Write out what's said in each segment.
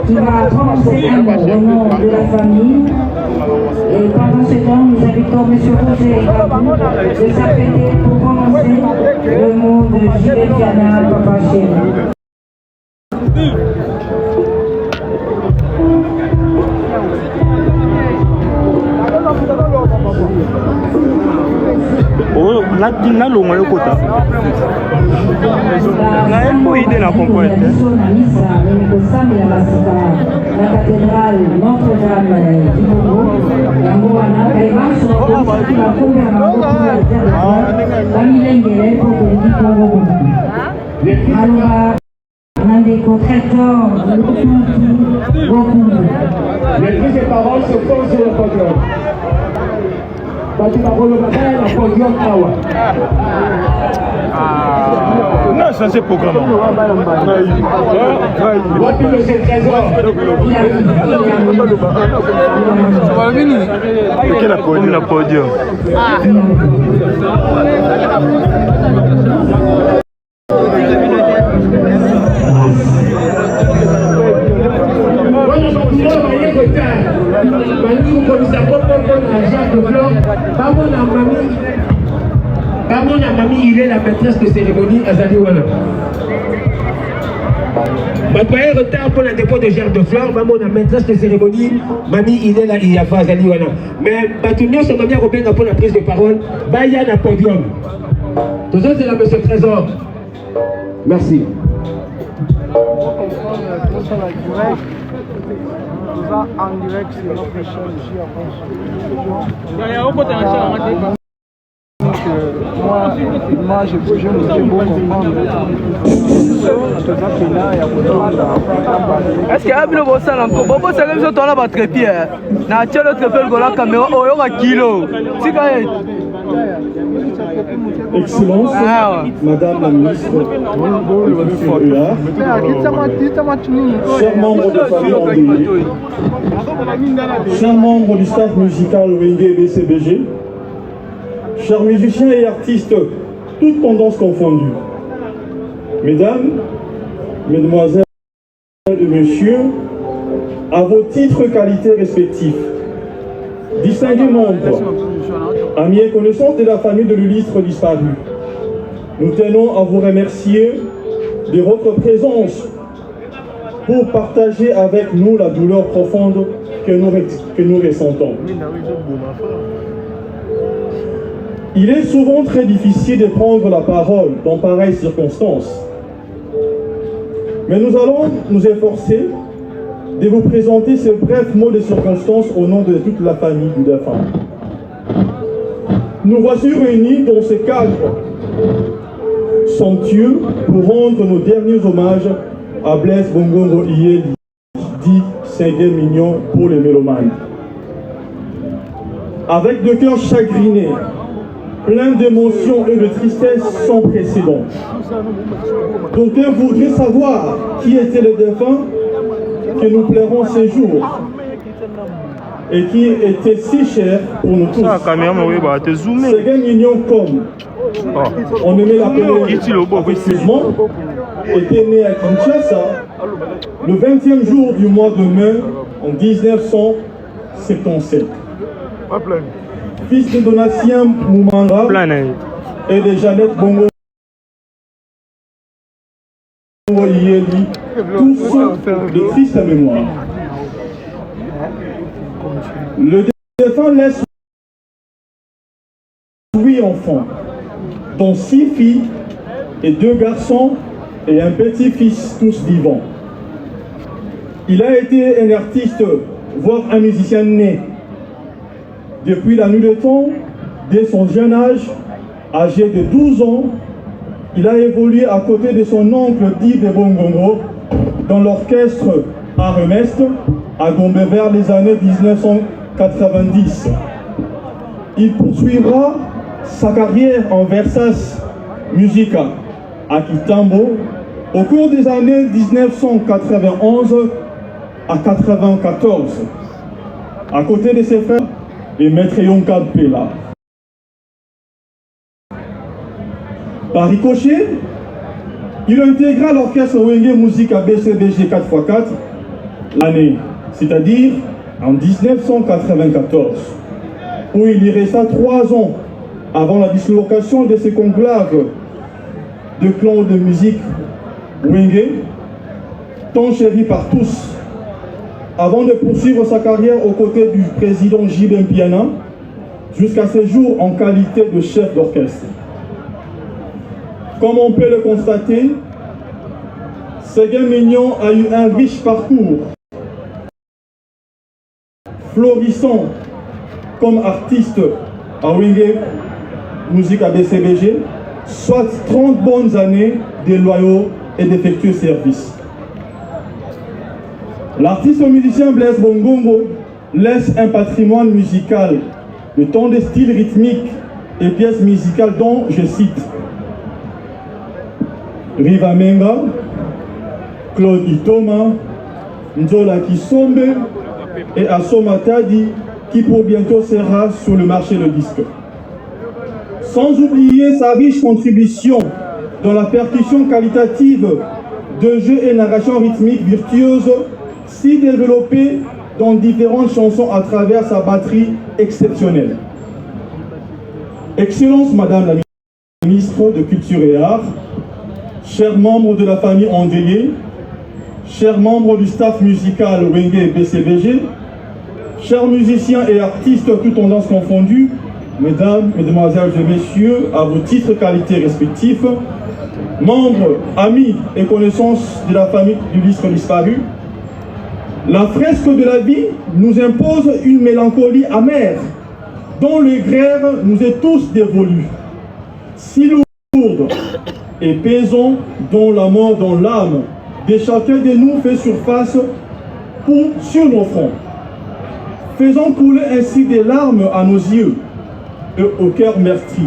qui va prononcer un mot au nom de la famille. Et pendant ce temps, nous invitons M. Roger Babou de s'apprêter pour prononcer le mot de Gilles Diana Papa Chéri. Oh, na longo le kota. Na embo ide na compointe. La cathédrale Notre-Dame du Congo, Yangoana, Kaibaso, la première Bamilengele pour le Congo. Alors, Nandeko Traitor, beaucoup. Les prises de parole se font sur le podium. Non, ça c'est programmé. Quel a podium? Mamie, il est la maîtresse de cérémonie à Zaliwana. Ma paix retard pour le dépôt de gerbe de fleurs, maman, la maîtresse de cérémonie, mamie, il est là, il y a pas Zaliwana. Mais Batunio, c'est mamie Robin pour la prise de parole, Baya na podium. Tout ça, c'est là, monsieur Trésor. Merci. En direct sur notre chaîne ici à moi, je me dis bon comprendre. Est-ce qu'il y a un peu de ça encore? Bon, c'est comme ça, on a votre trépied. Na tiens le trépied de la caméra, oh, il y a un kilo. C'est quoi? Excellence, Madame la ministre, chers membres de famille endeuillée, chers membres du staff musical Wenge BCBG, chers musiciens et artistes, toutes tendances confondues, mesdames, mesdemoiselles et messieurs, à vos titres qualités respectifs, distingués membres, amis et connaissances de la famille de l'illustre disparu, nous tenons à vous remercier de votre présence pour partager avec nous la douleur profonde que nous ressentons. Il est souvent très difficile de prendre la parole dans pareilles circonstances, mais nous allons nous efforcer de vous présenter ce bref mot de circonstance au nom de toute la famille du défunt. Nous voici réunis dans ce cadre somptueux pour rendre nos derniers hommages à Blaise Bongongo Iyeli, dit Saint-Gué Mignon pour les mélomanes. Avec de cœurs chagrinés, plein d'émotions et de tristesse sans précédent. D'aucuns voudraient savoir qui était le défunt que nous pleurons ces jours et qui était si cher pour nous tous. Saint-Gué Mignon comme on aimait l'appeler précisément, était né à Kinshasa le 20e jour du mois de mai en 1977. Fils de Donatien Moumanga et de Jeannette Bongo Yeli, tous de triste mémoire. Le défunt laisse 8 enfants, dont 6 filles et 2 garçons et un petit-fils, tous vivants. Il a été un artiste, voire un musicien né. Depuis la nuit des temps, dès son jeune âge, âgé de 12 ans, il a évolué à côté de son oncle Dive Bongongo dans l'orchestre Aremest à Gombe vers les années 1990. Il poursuivra sa carrière en Versace Musica à Kitambo au cours des années 1991 à 1994, à côté de ses frères et Maître Yonka Pela. Par ricochet, il intégra l'orchestre Wenge Musica BCBG 4x4 l'année, c'est-à-dire en 1994, où il y resta 3 ans avant la dislocation de ce conclave de clan de musique Wenge, tant chéri par tous, avant de poursuivre sa carrière aux côtés du président J.B. Mpiana, jusqu'à ses jours en qualité de chef d'orchestre. Comme on peut le constater, Séguin Mignon a eu un riche parcours, florissant comme artiste à Wenge Musique à BCBG, soit 30 bonnes années de loyaux et d'effectueux services. L'artiste musicien Blaise Bongongo laisse un patrimoine musical de tant de styles rythmiques et pièces musicales dont, je cite, Riva Menga, Claude Itoma, Nzola Kisombe et Assoma Tadi, qui pour bientôt sera sur le marché de disque. Sans oublier sa riche contribution dans la percussion qualitative de jeux et narration rythmique virtuose, si développée dans différentes chansons à travers sa batterie exceptionnelle. Excellence Madame la Ministre de Culture et Arts, chers membres de la famille endeuillée, chers membres du staff musical Wenge BCBG, chers musiciens et artistes toutes tendances confondues, mesdames, mesdemoiselles et messieurs, à vos titres qualités respectifs, membres, amis et connaissances de la famille du disque disparu, la fresque de la vie nous impose une mélancolie amère, dont le grève nous est tous dévolu. Si lourde et pesant, dont la mort dans l'âme de chacun de nous fait surface sur nos fronts, faisant couler ainsi des larmes à nos yeux et au cœur meurtri.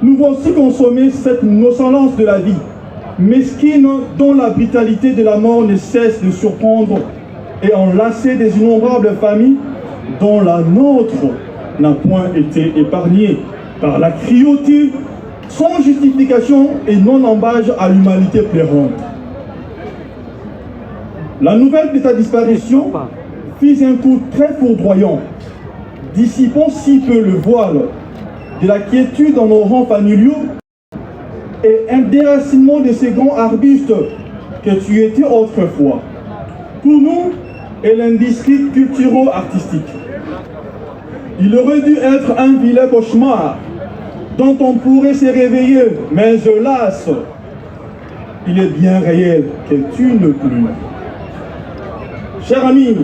Nous voici consommer cette nonchalance de la vie, mesquine dont la brutalité de la mort ne cesse de surprendre et enlacer des innombrables familles dont la nôtre n'a point été épargnée par la cruauté sans justification et non embâche à l'humanité pleurante. La nouvelle de ta disparition fit un coup très foudroyant, dissipant si peu le voile de la quiétude dans nos rangs familiaux et un déracinement de ces grands arbustes que tu étais autrefois. Pour nous, et l'industrie culturo-artistique. Il aurait dû être un vilain cauchemar dont on pourrait se réveiller, mais hélas, il est bien réel que tu ne plus. Chers amis,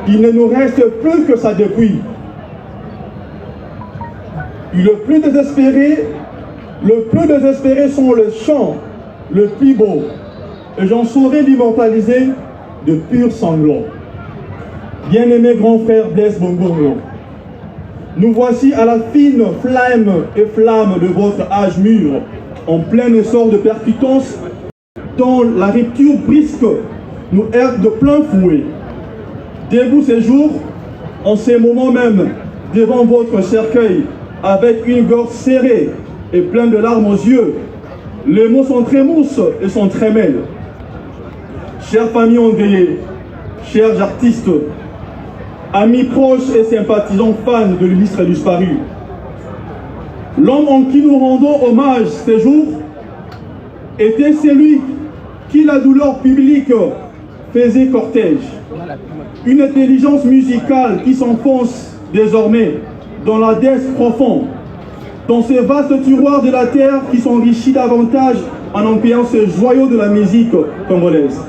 il ne nous reste plus que ça depuis. Le plus désespéré sont les chants, le plus beau, et j'en saurais l'immortaliser de purs sanglots. Bien-aimé grand frère Blaise Bongongo, nous voici à la fine flamme de votre âge mûr, en plein essor de percutance, dont la rupture brisque nous heurte de plein fouet. Debout ces jours, en ces moments même, devant votre cercueil, avec une gorge serrée et pleine de larmes aux yeux, les mots sont très mousses et sont très mêlés. Chères familles endeuillées, chers artistes, amis proches et sympathisants fans de l'illustre disparu, l'homme en qui nous rendons hommage ces jours était celui qui, la douleur publique, faisait cortège. Une intelligence musicale qui s'enfonce désormais dans la dèche profonde, dans ces vastes tiroirs de la terre qui s'enrichit davantage en employant ces joyaux de la musique congolaise.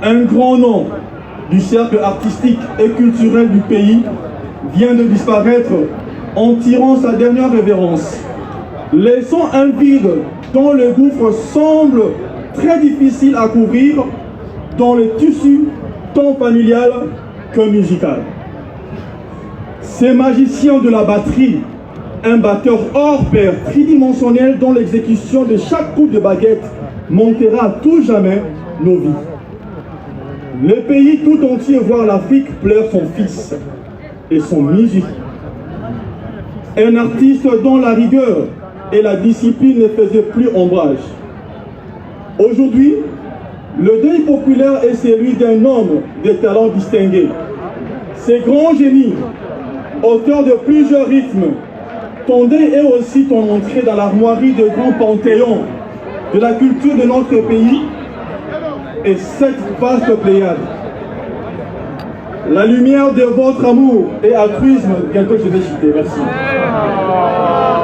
Un grand nom du cercle artistique et culturel du pays vient de disparaître en tirant sa dernière révérence, laissant un vide dont le gouffre semble très difficile à couvrir dans le tissu tant familial que musical. Ces magiciens de la batterie, un batteur hors pair, tridimensionnel dont l'exécution de chaque coup de baguette montera à tout jamais nos vies. Le pays tout entier, voire l'Afrique, pleure son fils et son musique. Un artiste dont la rigueur et la discipline ne faisaient plus ombrage. Aujourd'hui, Le deuil populaire est celui d'un homme de talent distingué. Ces grands génies, auteurs de plusieurs rythmes, Tondé est aussi ton entrée dans l'armoirie de grands panthéons de la culture de notre pays et cette vaste pléiade. La lumière de votre amour et altruisme, bientôt je vais citer, merci.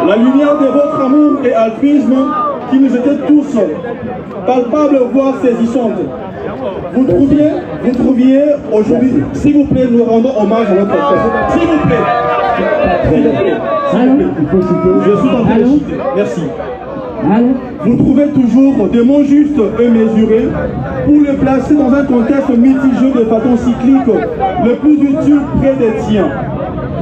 La lumière de votre amour et altruisme qui nous étaient tous palpables, voire saisissantes. Vous trouviez aujourd'hui, s'il vous plaît, nous rendons hommage à notre frère. S'il vous plaît. Je suis en train de citer. Merci. Vous trouvez toujours des mots justes et mesurés pour le placer dans un contexte mitigé de façon cyclique, le plus utile près des tiens.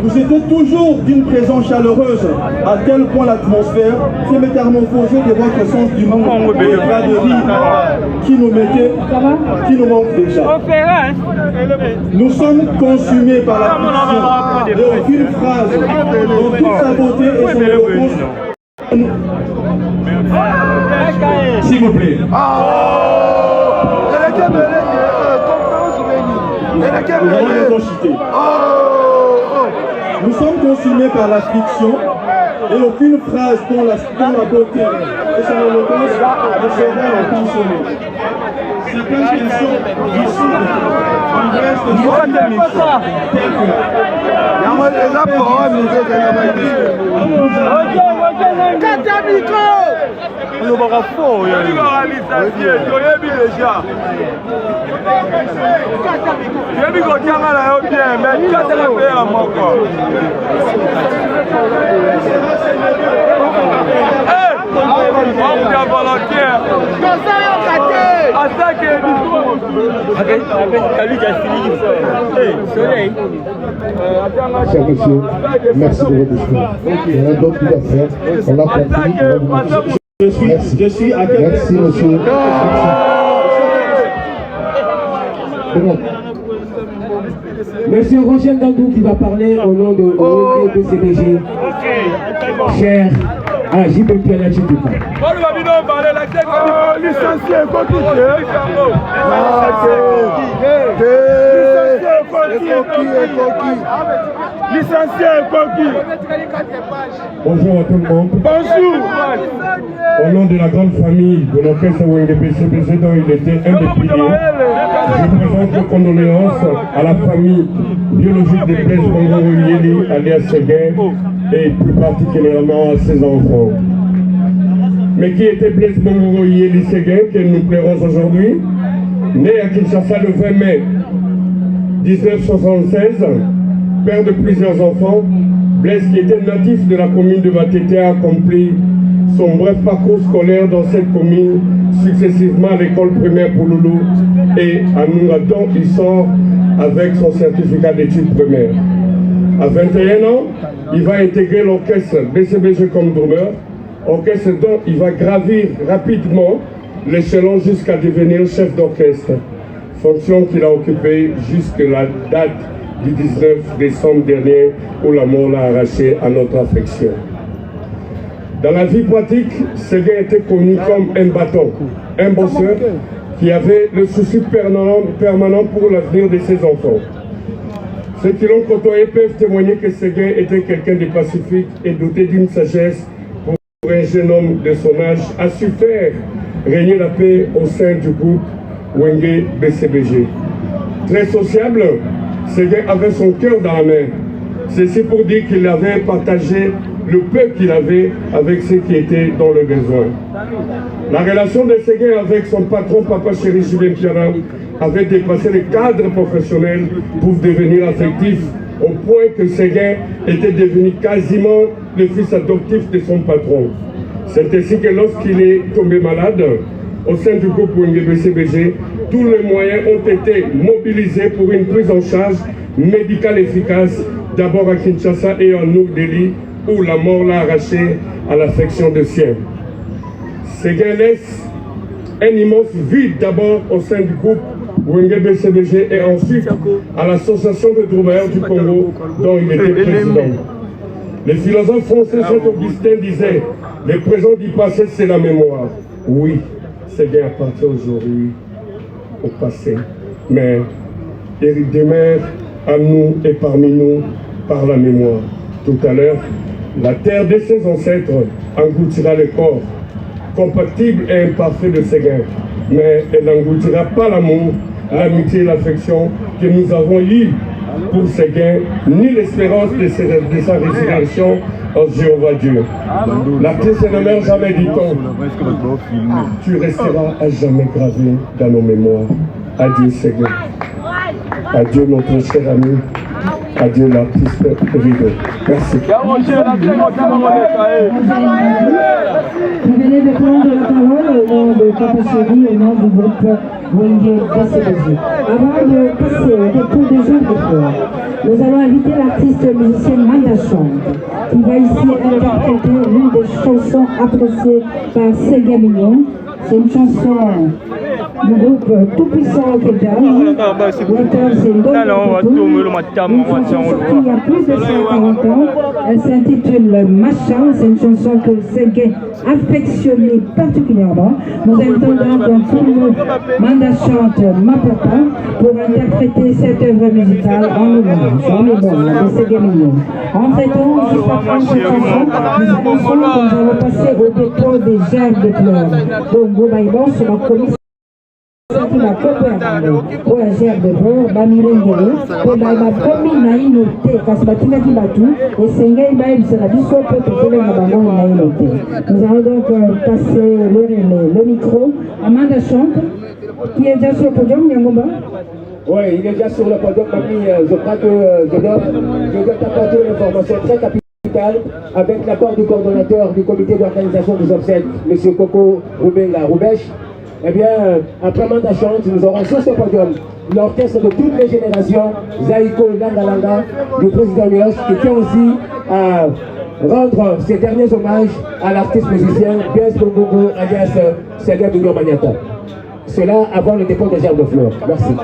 Vous étiez toujours d'une présence chaleureuse, à tel point l'atmosphère s'est métamorphosée de votre sens du monde et le bras de rire qui nous manque déjà. Nous sommes consumés par la fiction et aucune phrase dont toute sa beauté et son éloquence. S'il vous plaît. Nous sommes consumés par la fiction et aucune phrase dont la beauté et son éloquence ne sera intentionnée. Certaines questions issues du reste de Cher monsieur, merci de votre discours. On a d'autres à faire. On l'a compris. Je suis à quel... Merci monsieur. Monsieur Roger Dandou qui va parler au nom de BCBG. Cher JP Piala Chituka. Licencié, bonjour à tout le monde. Bonjour. Au nom de la grande famille de l'orchestre Wenge BCBG dont il était un des piliers, je présente nos condoléances à la famille biologique de Blaise Bongoro Yeli, alias Séguin, et plus particulièrement à ses enfants. Mais qui était Blaise Bongoro Yeli Séguin, que nous plairons aujourd'hui, né à Kinshasa le 20 mai 1976, père de plusieurs enfants, Blaise, qui était natif de la commune de Matete, a accompli son bref parcours scolaire dans cette commune, successivement à l'école primaire Pouloulou et à Noungadon, il sort avec son certificat d'études primaires. À 21 ans, il va intégrer l'orchestre BCBG comme drummer, orchestre dont il va gravir rapidement l'échelon jusqu'à devenir chef d'orchestre, fonction qu'il a occupée jusqu'à la date du 19 décembre dernier où la mort l'a arraché à notre affection. Dans la vie pratique, Séguin était connu comme un bâton, un bosseur qui avait le souci permanent pour l'avenir de ses enfants. Ceux qui l'ont côtoyé peuvent témoigner que Séguin était quelqu'un de pacifique et doté d'une sagesse pour un jeune homme de son âge, a su faire régner la paix au sein du groupe Wenge BCBG. Très sociable, Séguin avait son cœur dans la main. Ceci pour dire qu'il avait partagé le peu qu'il avait avec ceux qui étaient dans le besoin. La relation de Séguin avec son patron, Papa Chéri Julien Piana, avait dépassé le cadre professionnel pour devenir affectif, au point que Séguin était devenu quasiment le fils adoptif de son patron. C'est ainsi que lorsqu'il est tombé malade, au sein du groupe Wenge BCBG, tous les moyens ont été mobilisés pour une prise en charge médicale efficace, d'abord à Kinshasa et en Nouvelle-Delhi, où la mort l'a arraché à l'affection de sien. Séguin laisse un immense vide d'abord au sein du groupe Wenge BCBG et ensuite à l'association de drummers du Congo dont il était président. Le philosophe français Saint-Augustin disait « Le présent du passé, c'est la mémoire ». Oui, Séguin appartient aujourd'hui au passé, mais Éric demeure à nous et parmi nous par la mémoire. Tout à l'heure, la terre de ses ancêtres engloutira le corps, compatible et imparfait de Séguin, mais elle n'engloutira pas l'amour, l'amitié et l'affection que nous avons eus pour Séguin, ni l'espérance de sa résurrection en Jéhovah Dieu. L'artiste ne meurt jamais, dit-on. Tu resteras à jamais gravé dans nos mémoires. Adieu Séguin. Adieu notre cher ami. Adieu l'artiste Rideau. Merci. Vous venez de prendre la parole au nom de Papa Chéri, au nom du groupe Wenge Bassérégie. Avant de passer au dépôt de Jean de Fleur, nous allons inviter l'artiste musicien Manda Chante, qui va ici interpréter l'une des chansons appréciées par Séguin Mignon. C'est une chanson du groupe Tout-Puissant Québec. L'auteur, c'est Ndongo Koto. Une chanson sortie il y a plus de 140 ans. Elle s'intitule Machin. C'est une chanson que Séguin affectionnait particulièrement. Nous invitons donc tout le monde, Manda Chante, ma papa, pour interpréter cette œuvre musicale en hommage, en mémoire de Séguin Mignon. Entre-temps, juste après cette chanson, nous allons passer au dépôt des gerbes de fleurs. Donc, Gobaïbon, c'est la commission qui va coopérer pour la gerbe de fleurs, Bamirengele, pour la commis naïnoté, parce que Batina qui batou, et Sengai Baïb, c'est la biso pour que les abandons naïnoté. Nous allons donc passer le micro à Manda Chante, qui est déjà sur le podium, Yangomba. Oui, il est déjà sur le podium, Mamie. Je crois que je dois t'apporter une information très capitale avec l'accord du coordonnateur du comité d'organisation des obsèques, M. Coco Rubenga Roubèche. Eh bien, après Manda Chante, nous aurons sur ce podium l'orchestre de toutes les générations, Zaïko Langalanga, du président Mioche, qui tient aussi à rendre ses derniers hommages à l'artiste musicien B.S. Bongongo, alias Séguin Mignon Maniata. Cela avant le dépôt des gerbes de fleurs. Merci.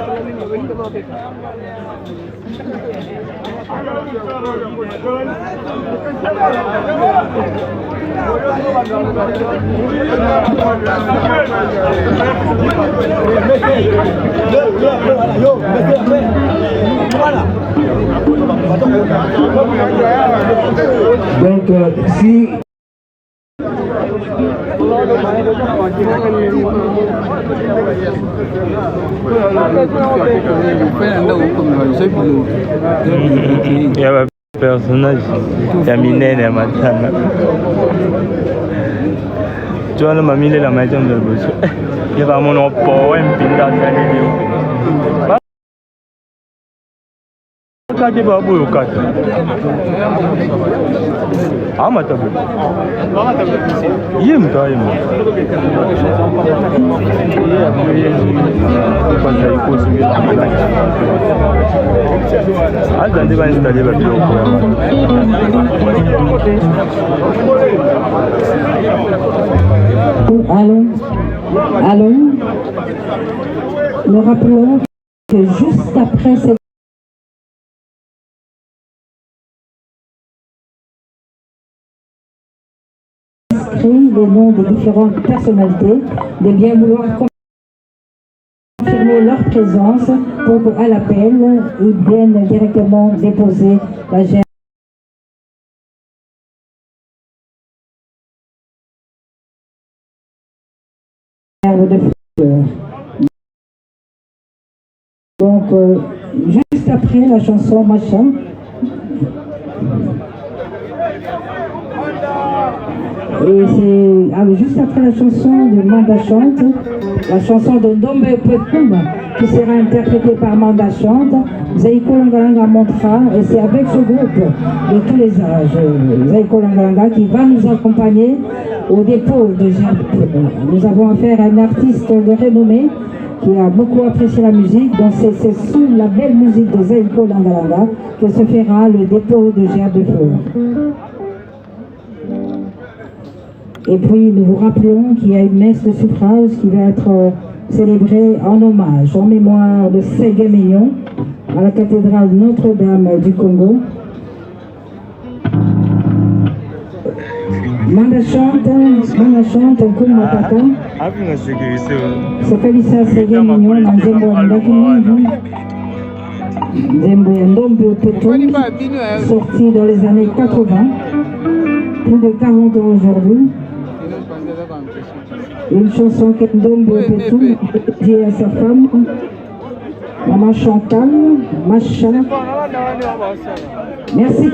Donc, si il y a un personnage ya minene ya matanga tu vois le mamile la maison de bosso il va mon po mpinda salile kati babu yokata amata bu yem ta yem azande ba installer ba biloko Allons. Nous rappelons que juste après cette les noms des différentes personnalités, de bien vouloir confirmer leur présence pour qu'à l'appel, ils viennent directement déposer la gerbe de fleurs. Donc, juste après la chanson Machin, et c'est juste après la chanson de Manda Chante, la chanson de Ndombe Petum, qui sera interprétée par Manda Chante, Zaïko Langalanga montera, et c'est avec ce groupe de tous les âges, Zaïko Langalanga, qui va nous accompagner au dépôt de gerbes. Nous avons affaire à un artiste de renommée qui a beaucoup apprécié la musique, donc c'est sous la belle musique de Zaïko Langalanga que se fera le dépôt de gerbes de fleurs. Et puis nous vous rappelons qu'il y a une messe de suffrage qui va être célébrée en hommage, en mémoire de Séguin Mignon, à la cathédrale Notre-Dame du Congo. Manachante, Koum Mataka. C'est Félissa Ségué Mignon, Nzembo Ndakini, Nzembo Ndombe Toton, sorti dans les années 80, plus de 40 ans aujourd'hui. Une chanson que Ndombe Toton dit à sa femme, Maman Chantal, Macha. Merci.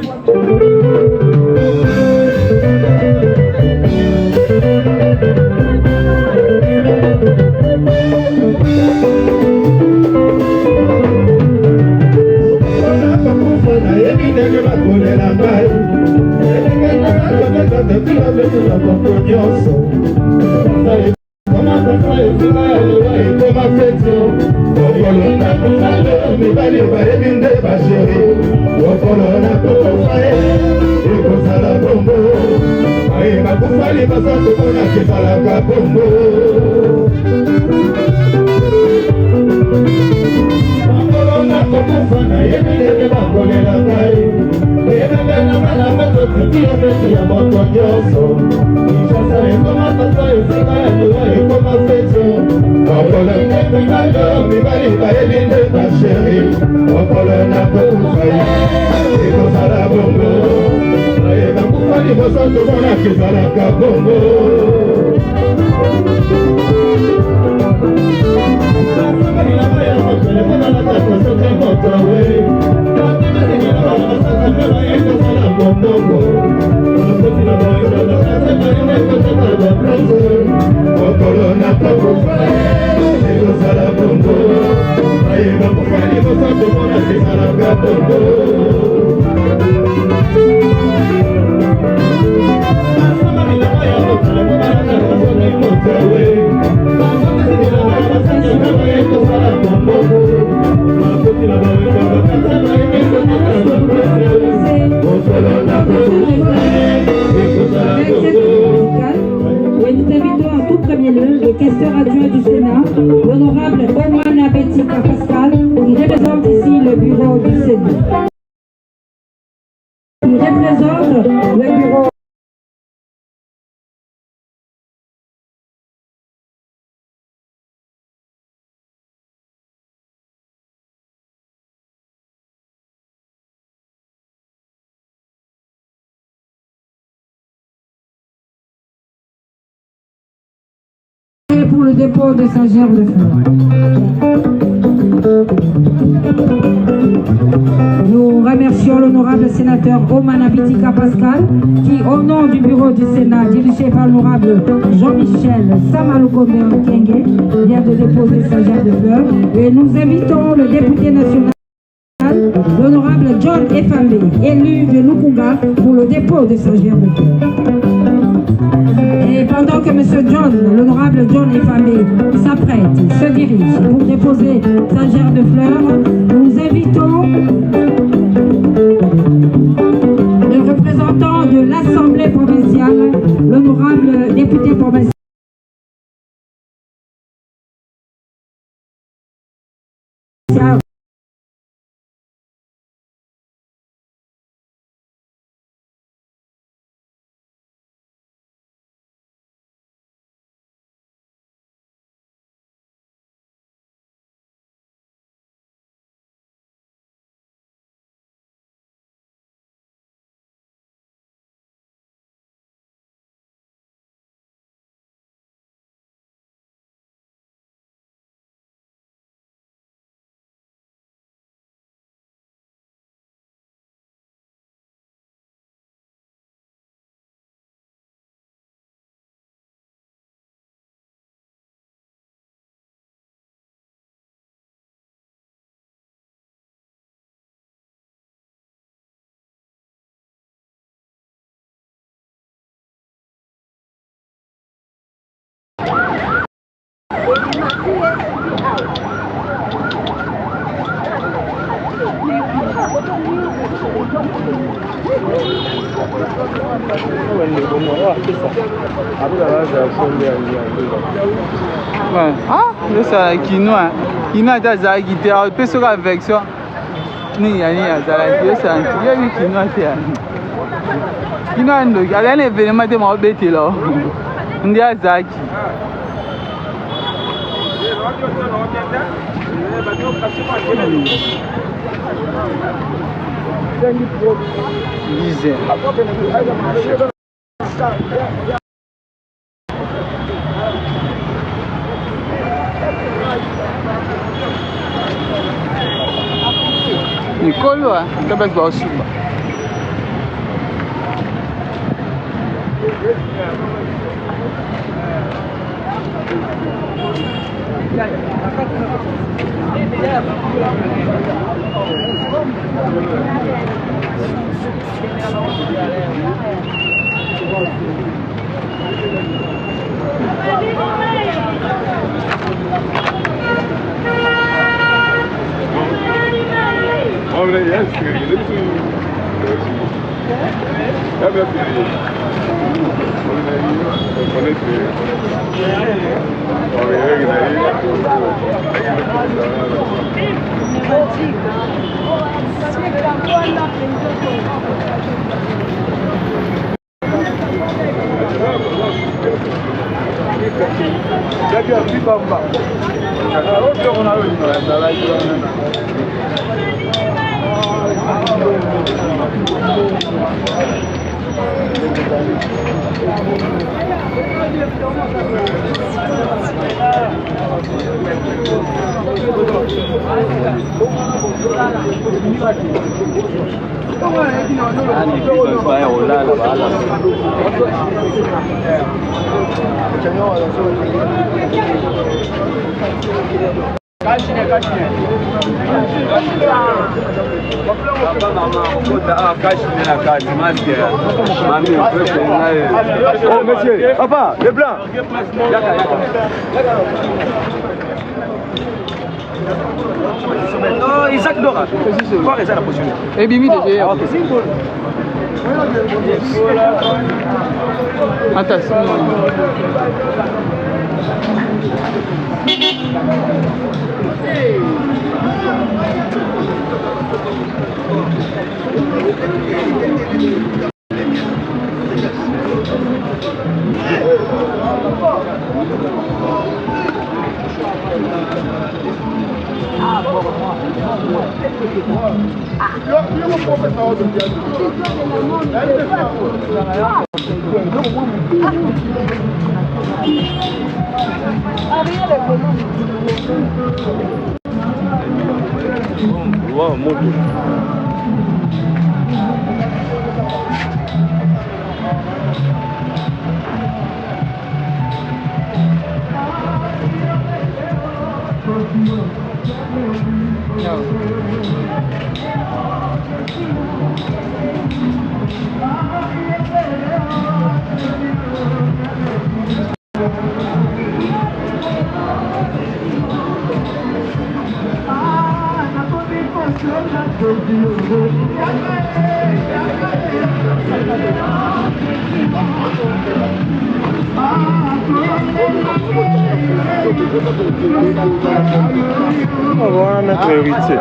Nous invitons en tout premier lieu le questeur adjoint du Sénat, l'honorable Omana Betika Pascal, qui représente ici le bureau du Sénat. Il représente le bureau. Pour le dépôt de sa gerbe de fleurs. Nous remercions l'honorable sénateur Omana Betika Pascal qui, au nom du bureau du Sénat dirigé par l'honorable Jean-Michel Samaloukombe Nkenge, vient de déposer sa gerbe de fleurs. Et nous invitons le député national, l'honorable John Efambe, élu de Nukunga, pour le dépôt de sa gerbe de fleurs. Et pendant que M. John, l'honorable John Efambe, s'apprête, se dirige pour déposer sa gerbe de fleurs, nous invitons le représentant de l'Assemblée provinciale, l'honorable député provincial. Ah, c'est quinoa. Quinoa est à guider. On peut se avec ça. Ni, ni, à la guider, c'est un quinoa. Kinando, il y a un événement de ma bête là. On dit à Zaki. Nicole, ouais, t'as pas de aussi. Oh monsieur, papa, les blancs. Non, Isaac Dora. Quoi est la position? Et Bimi de Ok, c'est une bonne. attention. Wow, moto. On va mettre héritier.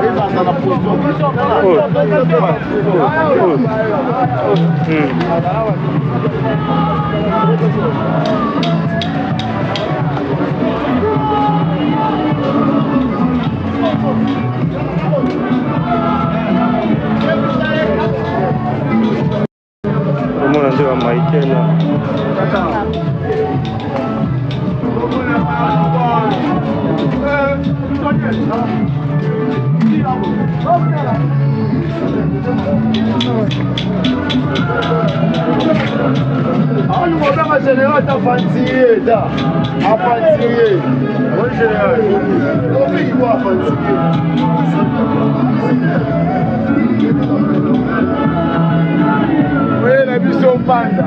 Comment on dit à Michael là? Ah, nous avons un général fatigué, là. Fatigué. Oui, général. Comment il va fatigué? Oui, la mission panda.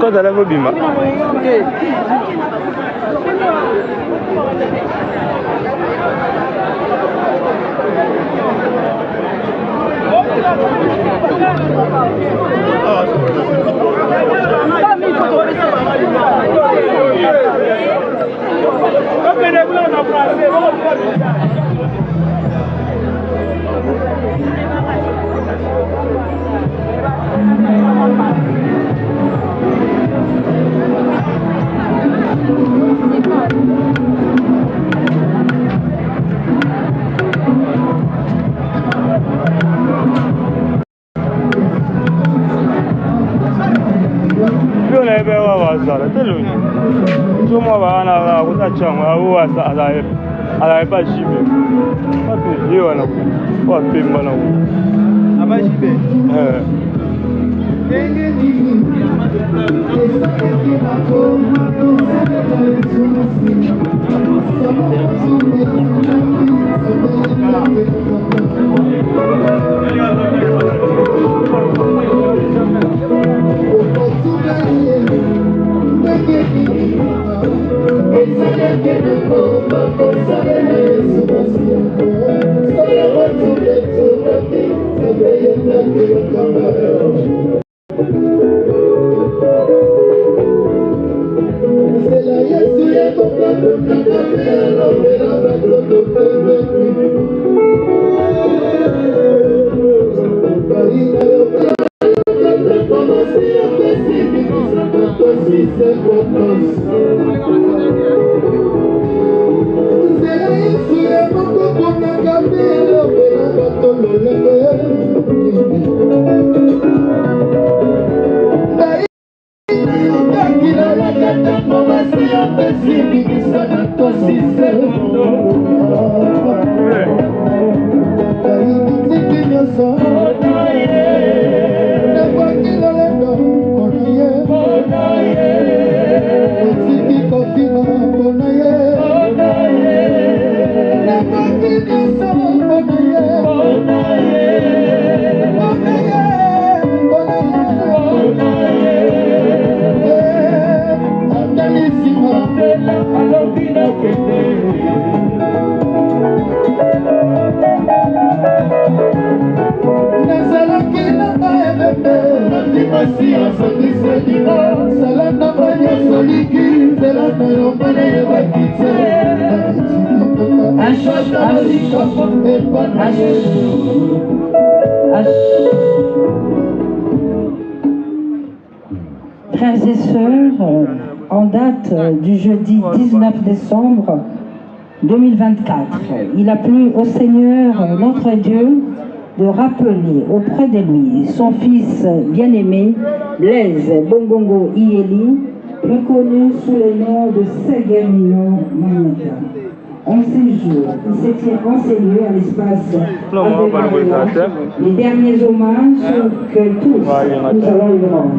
Kau dah level bima. Frères et sœurs, en date du jeudi 19 décembre 2024, il a plu au Seigneur notre Dieu de rappeler auprès de lui son fils bien-aimé, Blaise Bongongo Ieli, plus connu sous le nom de Séguémignon Maniata. En ces jours, il se tient enseigné à l'espace avec les derniers hommages que tous nous allons lui rendre.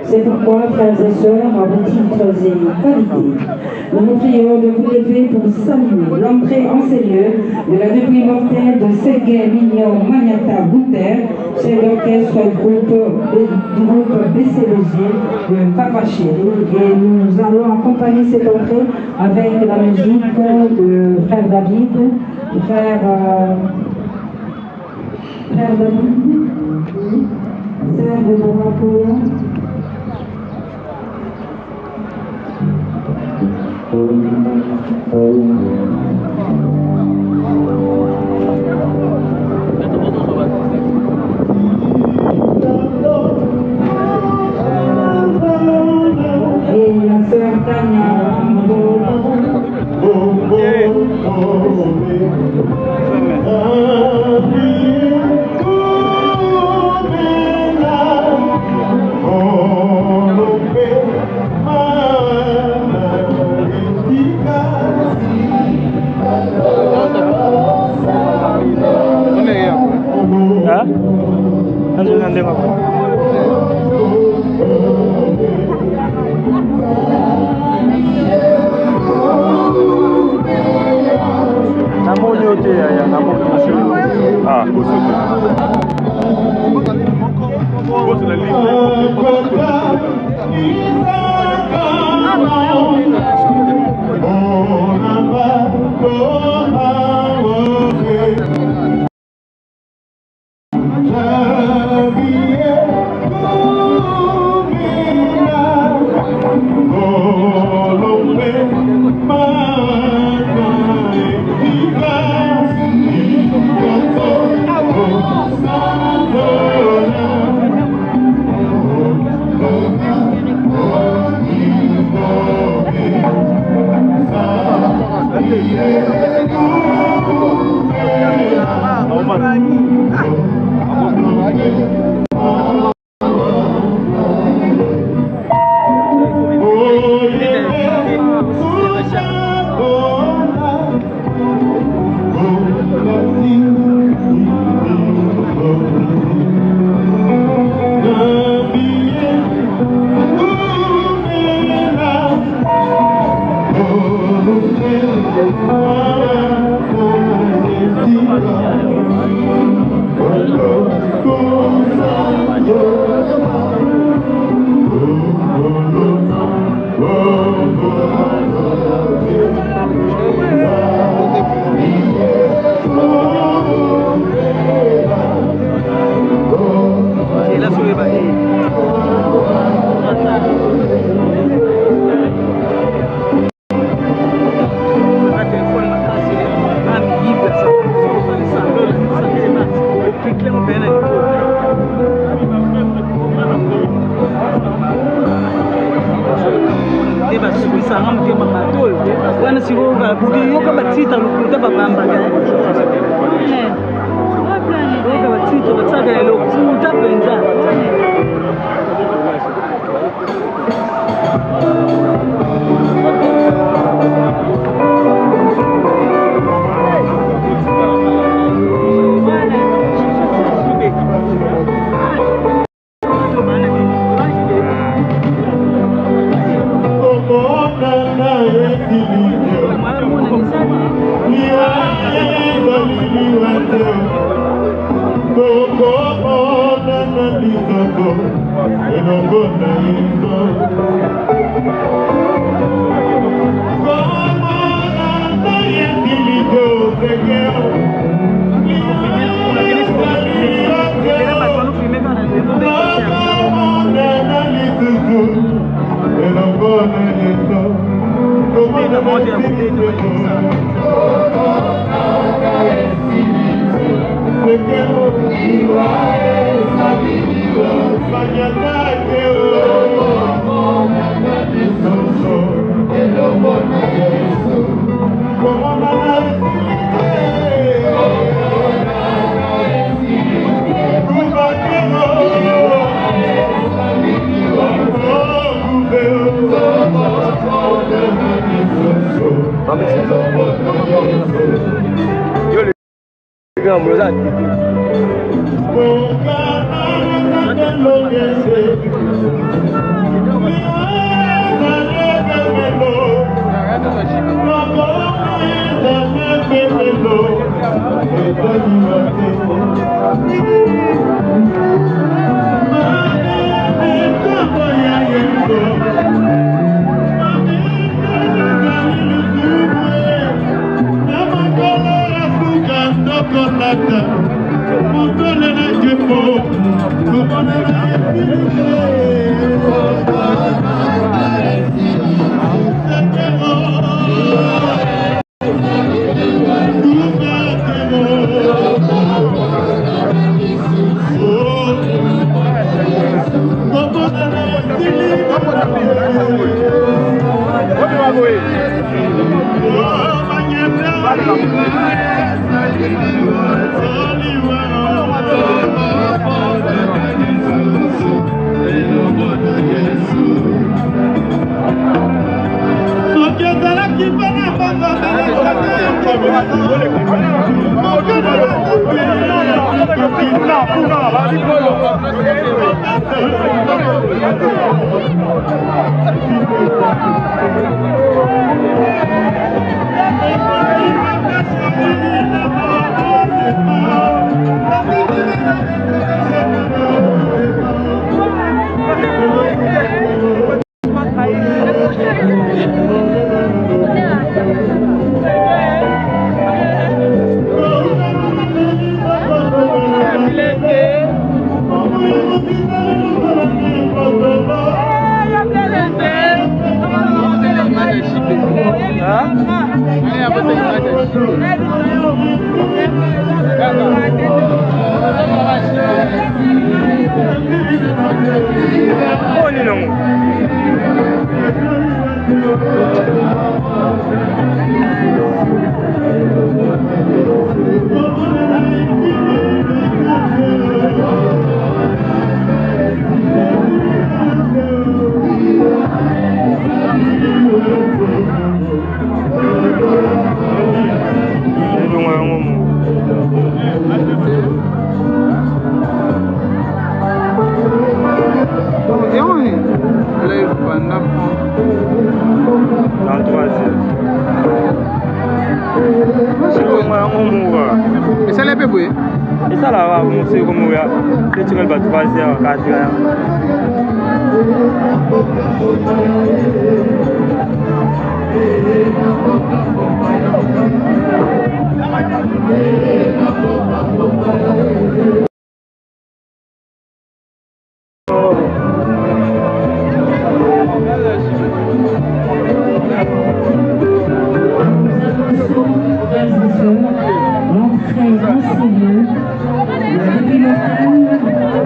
C'est pourquoi, frères et sœurs, à vos titres et qualités, nous vous prions de vous lever pour saluer l'entrée en ces lieux de la dépouille mortelle de Sergei Mignon Maniata Bouter, chef d'orchestre du groupe BCLG de Papa Chéri. Et nous allons accompagner cette entrée avec la musique de frère David, frère David, sœur de Napoléon. Et la sœur Tania.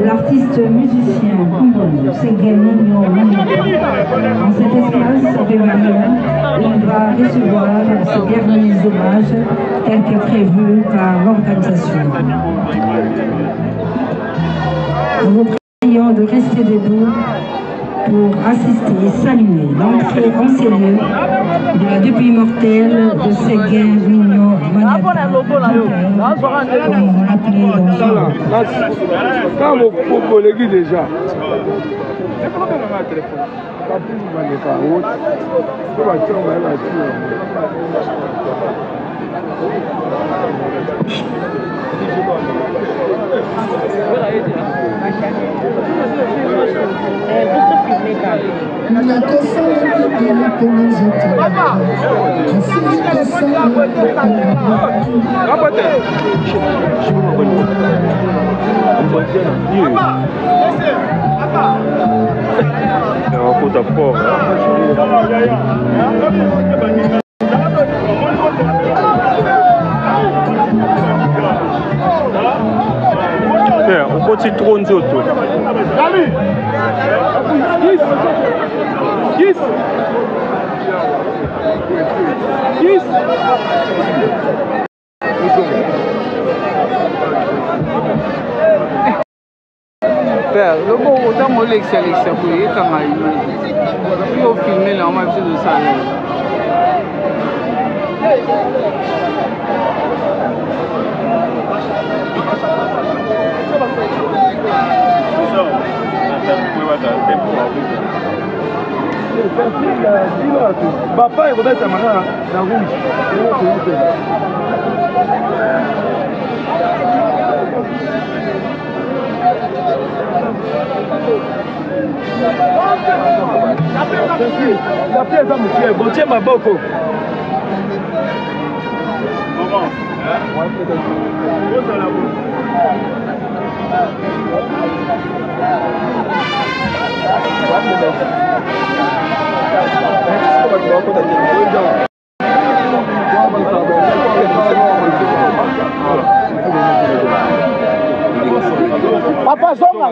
L'artiste musicien congolais Séguin Mignon. En cet espace réunion, il va recevoir ses derniers hommages tels que prévus par l'organisation. Nous vous prions de rester debout pour assister et saluer l'entrée en ces lieux de la depuis mortelle de Séguin Mignon Maniata, comme on l'appelait dans ce moment. Quand vous collèguez déjà, on peut se trône sur tout. Père, le bon autant on l'excellence pour y quand il faut filmer là on va de ça. papa il va maman dans rouge. La pièce à monsieur, bon tiens ma boko. Maman. Papa, zonga.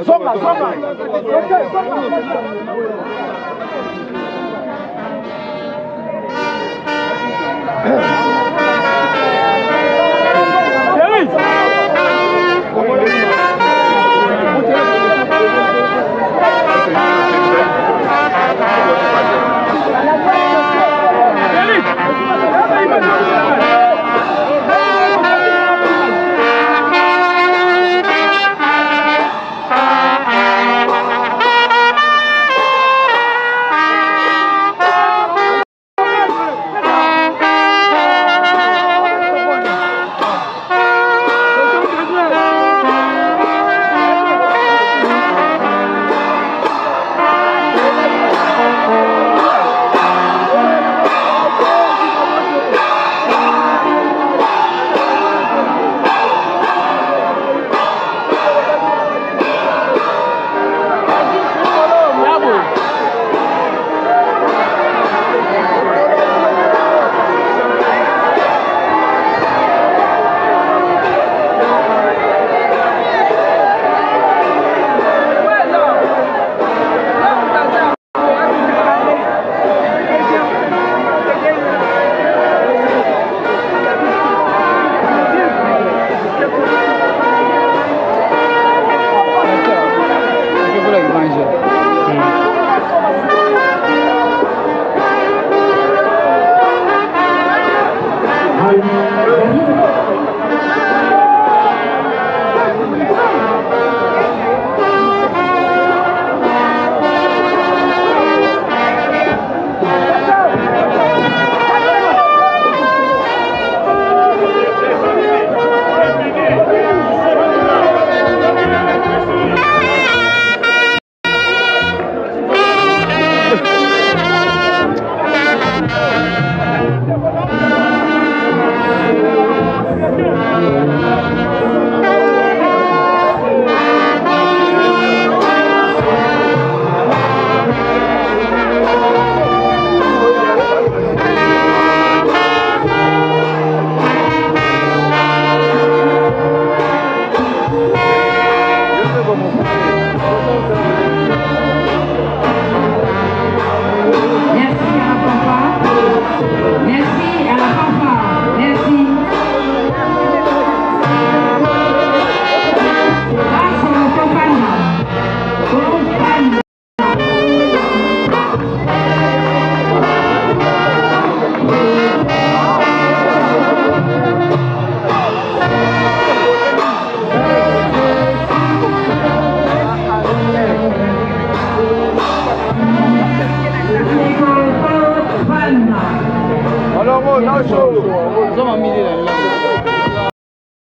Alors, on a chaud.